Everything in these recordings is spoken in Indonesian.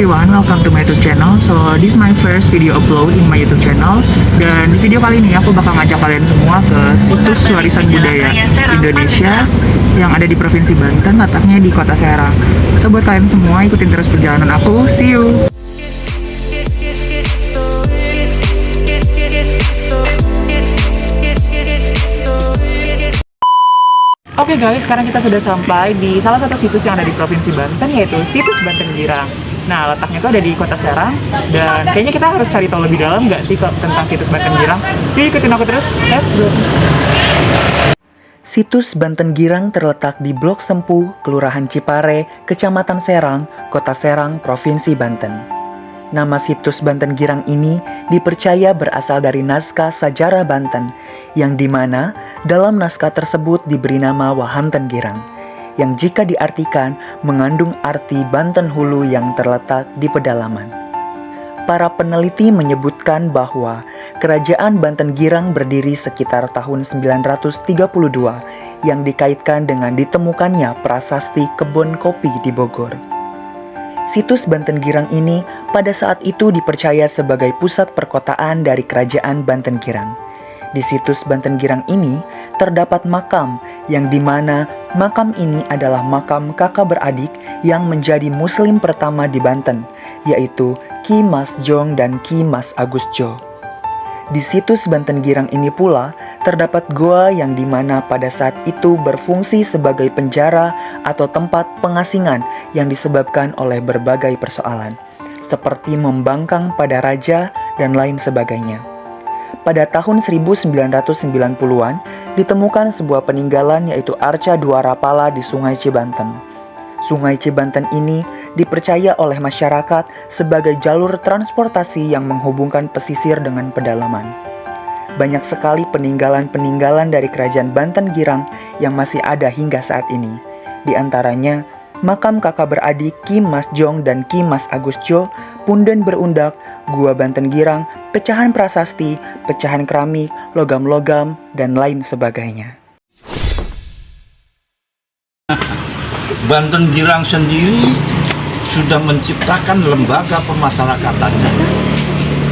everyone, welcome to my YouTube channel. So this is my first video upload in my YouTube channel. Dan di video kali ini aku bakal ngajak kalian semua ke situs warisan budaya Indonesia yang ada di Provinsi Banten, letaknya di Kota Serang. So buat kalian semua ikutin terus perjalanan aku. See you. Oke guys, sekarang kita sudah sampai di salah satu situs yang ada di Provinsi Banten, yaitu situs Banten Girang. Nah, letaknya itu ada di Kota Serang, dan kayaknya kita harus cari tahu lebih dalam nggak sih tentang situs Banten Girang. Jadi ikutin aku terus, let's go! Situs Banten Girang terletak di Blok Sempu, Kelurahan Cipare, Kecamatan Serang, Kota Serang, Provinsi Banten. Nama situs Banten Girang ini dipercaya berasal dari naskah Sajarah Banten, yang dimana dalam naskah tersebut diberi nama Wahanten Girang, yang jika diartikan mengandung arti Banten Hulu yang terletak di pedalaman. Para peneliti menyebutkan bahwa Kerajaan Banten Girang berdiri sekitar tahun 932 yang dikaitkan dengan ditemukannya prasasti kebun kopi di Bogor. Situs Banten Girang ini pada saat itu dipercaya sebagai pusat perkotaan dari Kerajaan Banten Girang. Di situs Banten Girang ini terdapat makam yang dimana makam ini adalah makam kakak beradik yang menjadi muslim pertama di Banten, yaitu Ki Mas Jong dan Ki Mas Agus Jo. Di situs Banten Girang ini pula terdapat goa yang dimana pada saat itu berfungsi sebagai penjara atau tempat pengasingan yang disebabkan oleh berbagai persoalan, seperti membangkang pada raja dan lain sebagainya. Pada tahun 1990-an ditemukan sebuah peninggalan yaitu Arca Dua Rapala di Sungai Cibanten. Sungai Cibanten ini dipercaya oleh masyarakat sebagai jalur transportasi yang menghubungkan pesisir dengan pedalaman. Banyak sekali peninggalan-peninggalan dari Kerajaan Banten Girang yang masih ada hingga saat ini. Di antaranya, makam kakak beradik Ki Mas Jong dan Ki Mas Agus Jo, punden berundak, gua Banten Girang, pecahan prasasti, pecahan keramik, logam-logam, dan lain sebagainya. Banten Girang sendiri sudah menciptakan lembaga pemasyarakatannya.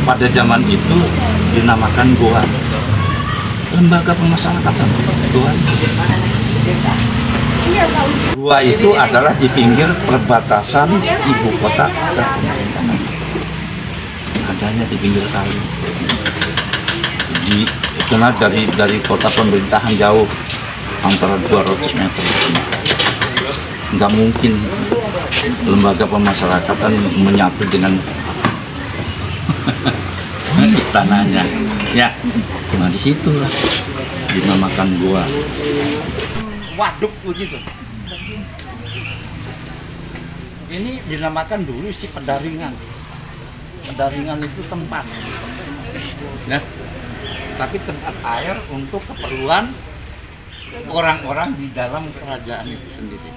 Pada zaman itu dinamakan Goa. Lembaga pemasyarakatan Goa. Goa itu adalah di pinggir perbatasan ibu kota dan pemerintahan. Adanya di pinggir kali. Karena dari kota pemerintahan jauh, antara 200 meter. Nggak mungkin lembaga pemasyarakatan menyatu dengan istananya. Ya, cuma di situ lah dinamakan Goa. Waduk begitu. Ini dinamakan dulu si Pedaringan. Pedaringan itu tempat. Nah, tapi tempat air untuk keperluan orang-orang di dalam kerajaan itu sendiri.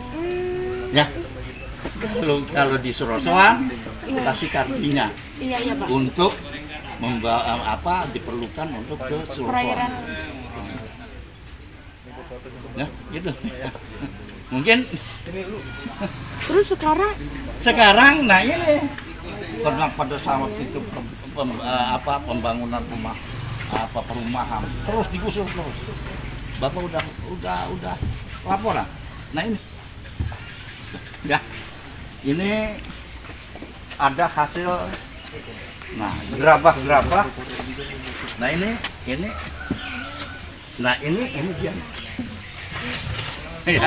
Ya, kalau di Surosoan kasih kartinya untuk diperlukan untuk ke Surosoan. Ya, gitu. Mungkin. Terus sekarang, nah ini karena pada saat itu pembangunan perumahan terus digusur terus. Bapak udah laporan. Nah ini. Ya, ini ada hasil. Nah, gerabah. Nah ini. Nah ini dia. Ya.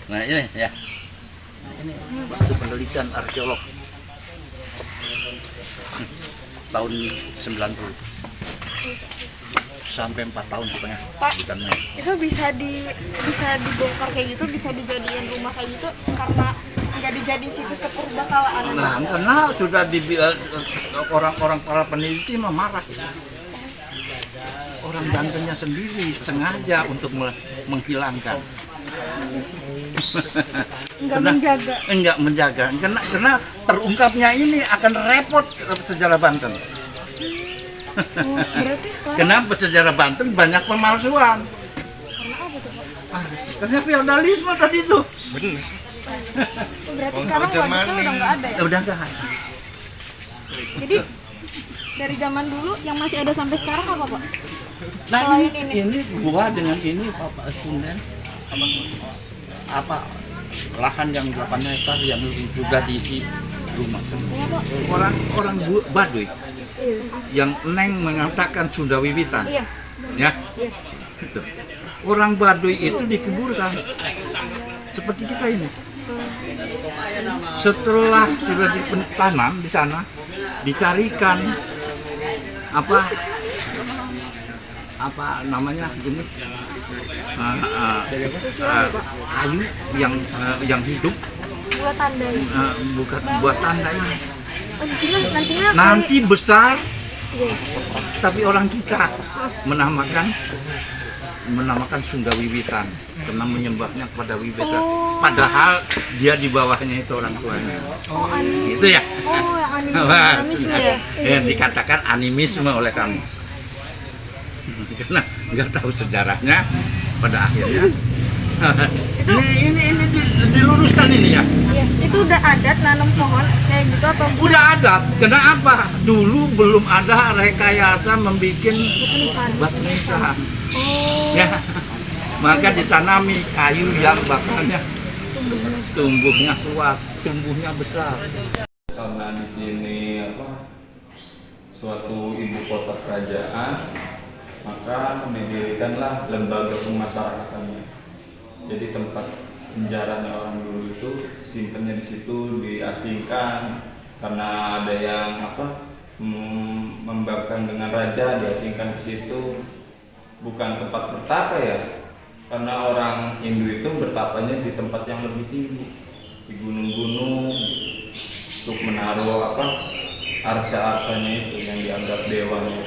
Nah ini ya. Nah, ini waktu penelitian arkeolog tahun 90 sampai 4 tahun setengah. Pak, itu bisa dibongkar kayak gitu, bisa dijadiin rumah kayak gitu karena nggak dijadiin situs kepurbakalaan. Nah, karena sudah orang-orang para peneliti marah. Orang Bantennya sendiri sengaja untuk menghilangkan. Enggak menjaga. Karena terungkapnya ini akan repot sejarah Banten. Kenapa sejarah Banten banyak pemalsuan? Karena feodalisme tadi itu. Benar. Berarti sekarang waduknya udah nggak ada ya? Udah nggak ada. Jadi dari zaman dulu yang masih ada sampai sekarang apa Pak? Nah Selain ini gua dengan ini Bapak Sunden apa lahan yang 8 hektar yang sudah diisi rumah. Orang Baduy yang Neng mengatakan Sunda Wiwitan. Iya. Ya. Itu. Orang Baduy itu dikuburkan seperti kita ini. Setelah sudah ditanam di sana, dicarikan apa namanya ini kayu yang hidup Buat tanda. bukan buat tanda ini. Nantinya Nanti besar, Iya. tapi orang kita menamakan Sunda Wiwitan karena menyembahnya kepada Wiwitan. Padahal dia di bawahnya itu orang tuanya. Oh, animisme. Itu ya. Oh, yang animisme ya. Yang dikatakan animisme oleh kami. Karena nggak tahu sejarahnya, pada akhirnya ini diluruskan ini ya. Iya. Itu udah adat nanam pohon kayak gitu atau Udah ada. Kenapa? Dulu belum ada rekayasa membuat nisan? batu nisan. Oh. Ya, maka ditanami kayu yang bakalnya tumbuhnya kuat, tumbuhnya besar. Karena di sini suatu ibu kota kerajaan, maka didirikanlah lembaga pemasarakatan. Jadi tempat penjaranya orang dulu itu simpennya di situ, diasingkan karena ada yang membangkang dengan raja, diasingkan di situ. Bukan tempat bertapa ya, karena orang Hindu itu bertapanya di tempat yang lebih tinggi, di gunung-gunung, untuk menaruh arca-arcanya itu yang dianggap dewanya.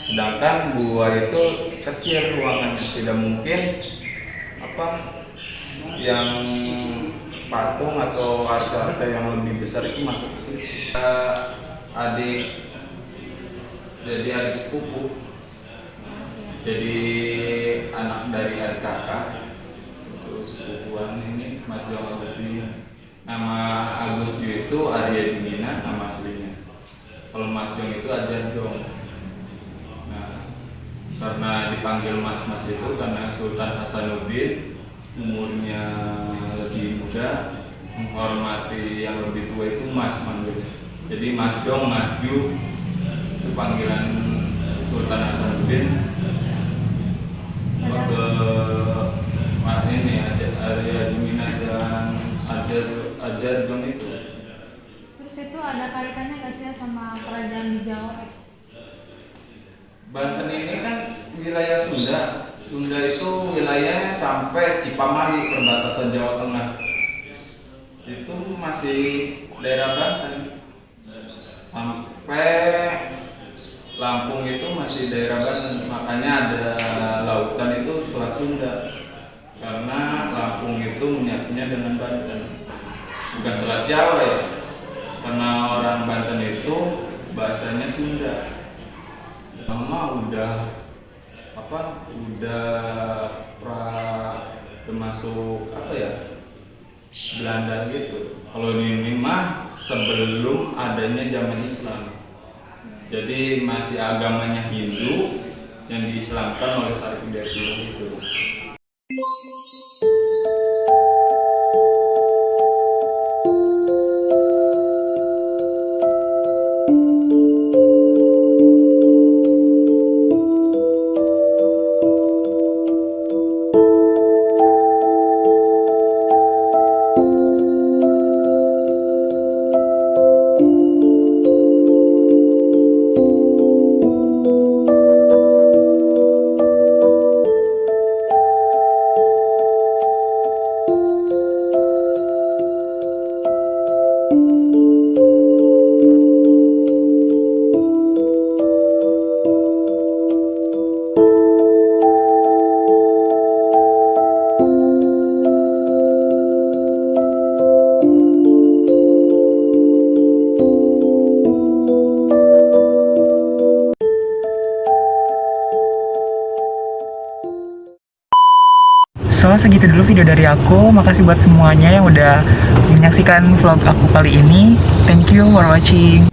Sedangkan gua itu kecil ruangannya, tidak mungkin yang patung atau arca-arca yang lebih besar itu masuk ke situ. Jadi adik sepupu. Jadi anak dari adik kakak, terus sepupuan ini Mas Jong Agustina. Nama Agustina itu Arya Jumina, nama aslinya. Kalau Mas Jong itu Ajar Jong. Nah, karena dipanggil Mas-Mas itu karena Sultan Hasanuddin umurnya lebih muda, menghormati yang lebih tua itu Mas manggilnya. Jadi Mas Jong, Mas Ju itu panggilan Sultan Hasanuddin. Ke ini Arya Jumina dan Ajar Jong itu. Terus itu ada kaitannya nggak sih sama kerajaan di Jawa? Banten ini kan wilayah Sunda. Sunda itu wilayahnya sampai Cipamali, perbatasan Jawa Tengah. Itu masih daerah Banten. Sampai Lampung itu masih daerah Banten. Makanya ada lautan itu Selat Sunda. Karena Lampung itu menyatunya dengan Banten. Bukan Selat Jawa ya. Karena orang Banten itu bahasanya Sunda. Lama udah termasuk Belanda gitu. Kalau ini mah sebelum adanya zaman Islam. Jadi masih agamanya Hindu yang diislamkan oleh Syarif Hidayatullah itu. So, segitu dulu video dari aku. Makasih buat semuanya yang udah menyaksikan vlog aku kali ini. Thank you for watching.